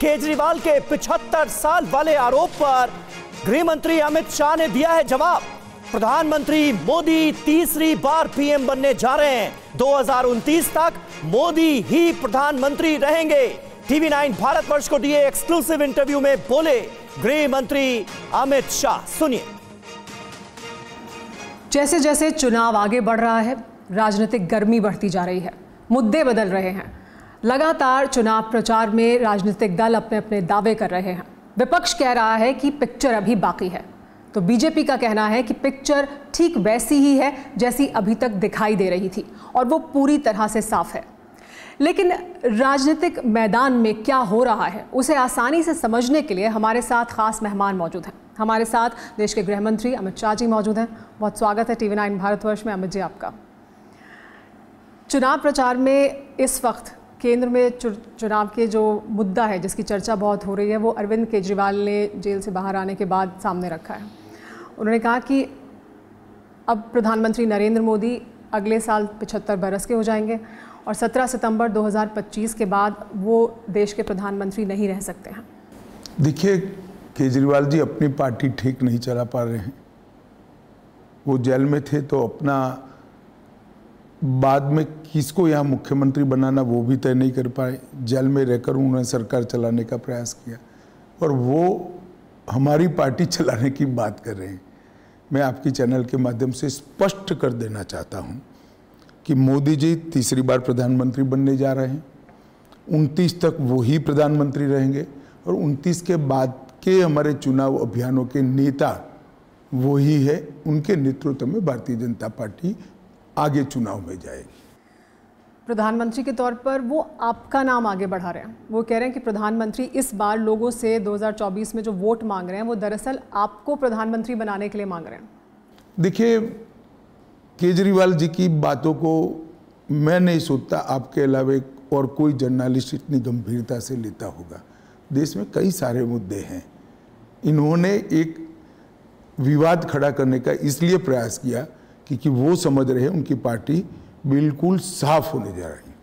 केजरीवाल के 75 साल वाले आरोप पर गृह मंत्री अमित शाह ने दिया है जवाब। प्रधानमंत्री मोदी तीसरी बार पीएम बनने जा रहे हैं। 2029 तक मोदी ही प्रधानमंत्री रहेंगे। टीवी 9 भारतवर्ष को दिए एक्सक्लूसिव इंटरव्यू में बोले गृह मंत्री अमित शाह। सुनिए। जैसे जैसे चुनाव आगे बढ़ रहा है, राजनीतिक गर्मी बढ़ती जा रही है, मुद्दे बदल रहे हैं। लगातार चुनाव प्रचार में राजनीतिक दल अपने अपने दावे कर रहे हैं। विपक्ष कह रहा है कि पिक्चर अभी बाकी है, तो बीजेपी का कहना है कि पिक्चर ठीक वैसी ही है जैसी अभी तक दिखाई दे रही थी और वो पूरी तरह से साफ है। लेकिन राजनीतिक मैदान में क्या हो रहा है उसे आसानी से समझने के लिए हमारे साथ खास मेहमान मौजूद हैं। हमारे साथ देश के गृह मंत्री अमित शाह जी मौजूद हैं। बहुत स्वागत है टीवी 9 भारतवर्ष में अमित जी आपका। चुनाव प्रचार में इस वक्त केंद्र में चुनाव के जो मुद्दा है जिसकी चर्चा बहुत हो रही है वो अरविंद केजरीवाल ने जेल से बाहर आने के बाद सामने रखा है। उन्होंने कहा कि अब प्रधानमंत्री नरेंद्र मोदी अगले साल 75 बरस के हो जाएंगे और 17 सितंबर 2025 के बाद वो देश के प्रधानमंत्री नहीं रह सकते हैं। देखिए, केजरीवाल जी अपनी पार्टी ठीक नहीं चला पा रहे हैं। वो जेल में थे तो अपना बाद में किसको यहाँ मुख्यमंत्री बनाना वो भी तय नहीं कर पाए। जेल में रहकर उन्होंने सरकार चलाने का प्रयास किया और वो हमारी पार्टी चलाने की बात कर रहे हैं। मैं आपकी चैनल के माध्यम से स्पष्ट कर देना चाहता हूँ कि मोदी जी तीसरी बार प्रधानमंत्री बनने जा रहे हैं। 29 तक वो ही प्रधानमंत्री रहेंगे और 29 के बाद के हमारे चुनाव अभियानों के नेता वो ही है। उनके नेतृत्व में भारतीय जनता पार्टी आगे चुनाव में जाएगी। प्रधानमंत्री के तौर पर वो आपका नाम आगे बढ़ा रहे हैं। वो कह रहे हैं कि प्रधानमंत्री इस बार लोगों से 2024 में जो वोट मांग रहे हैं वो दरअसल आपको प्रधानमंत्री बनाने के लिए मांग रहे हैं। देखिए, केजरीवाल जी की बातों को मैं नहीं सोचता आपके अलावा और कोई जर्नलिस्ट इतनी गंभीरता से लेता होगा। देश में कई सारे मुद्दे हैं। इन्होंने एक विवाद खड़ा करने का इसलिए प्रयास किया क्योंकि वो समझ रहे हैं उनकी पार्टी बिल्कुल साफ होने जा रही है।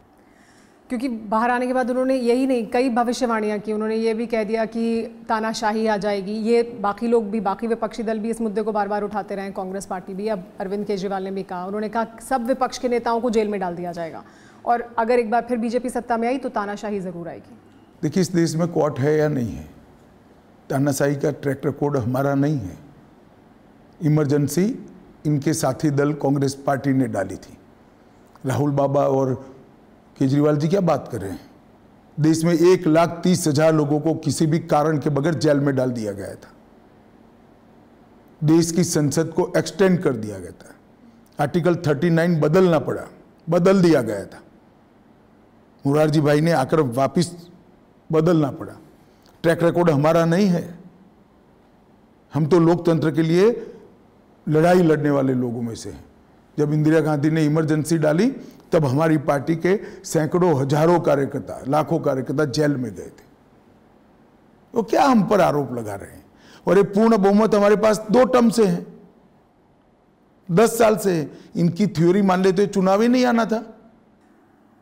क्योंकि बाहर आने के बाद उन्होंने यही नहीं, कई भविष्यवाणियां की। उन्होंने ये भी कह दिया कि तानाशाही आ जाएगी। ये बाकी लोग भी, बाकी विपक्षी दल भी इस मुद्दे को बार बार उठाते रहे। कांग्रेस पार्टी भी, अब अरविंद केजरीवाल ने भी कहा। उन्होंने कहा सब विपक्ष के नेताओं को जेल में डाल दिया जाएगा और अगर एक बार फिर बीजेपी सत्ता में आई तो तानाशाही ज़रूर आएगी। देखिए, इस देश में कोर्ट है या नहीं है, तानाशाही का ट्रैक रिकॉर्ड हमारा नहीं है। इमरजेंसी इनके साथी दल कांग्रेस पार्टी ने डाली थी। राहुल बाबा और केजरीवाल जी क्या बात कर रहे हैं। देश में 1,30,000 लोगों को किसी भी कारण के बगैर जेल में डाल दिया गया था। देश की संसद को एक्सटेंड कर दिया गया था। आर्टिकल 39 बदल दिया गया था। मुरारजी भाई ने आकर वापिस बदलना पड़ा। ट्रैक रिकॉर्ड हमारा नहीं है। हम तो लोकतंत्र के लिए लड़ाई लड़ने वाले लोगों में से हैं। जब इंदिरा गांधी ने इमरजेंसी डाली तब हमारी पार्टी के सैकड़ों हजारों कार्यकर्ता, लाखों कार्यकर्ता जेल में गए थे। तो क्या हम पर आरोप लगा रहे हैं। और ये पूर्ण बहुमत हमारे पास 2 टर्म से है, 10 साल से है। इनकी थ्योरी मान लेते चुनाव ही नहीं आना था।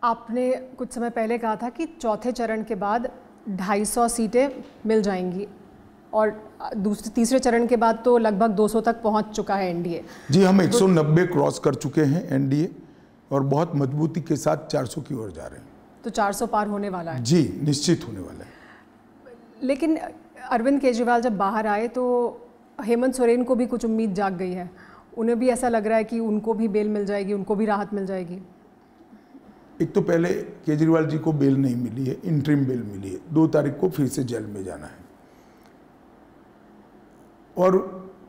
आपने कुछ समय पहले कहा था कि चौथे चरण के बाद 250 सीटें मिल जाएंगी और तीसरे चरण के बाद तो लगभग 200 तक पहुंच चुका है एनडीए। जी, हम 190 क्रॉस कर चुके हैं एनडीए और बहुत मजबूती के साथ 400 की ओर जा रहे हैं। तो 400 पार होने वाला है। जी, निश्चित होने वाला है। लेकिन अरविंद केजरीवाल जब बाहर आए तो हेमंत सोरेन को भी कुछ उम्मीद जाग गई है। उन्हें भी ऐसा लग रहा है कि उनको भी बेल मिल जाएगी, उनको भी राहत मिल जाएगी। एक तो पहले केजरीवाल जी को बेल नहीं मिली है, इंटरिम बेल मिली है। 2 तारीख को फिर से जेल में जाना है और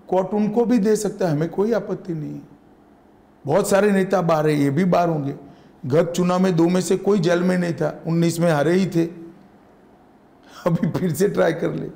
कोर्ट उनको भी दे सकता है, हमें कोई आपत्ति नहीं। बहुत सारे नेता बाहर है, ये भी बाहर होंगे। गत चुनाव में 2 में से कोई जेल में नहीं था, 19 में हारे ही थे। अभी फिर से ट्राई कर ले।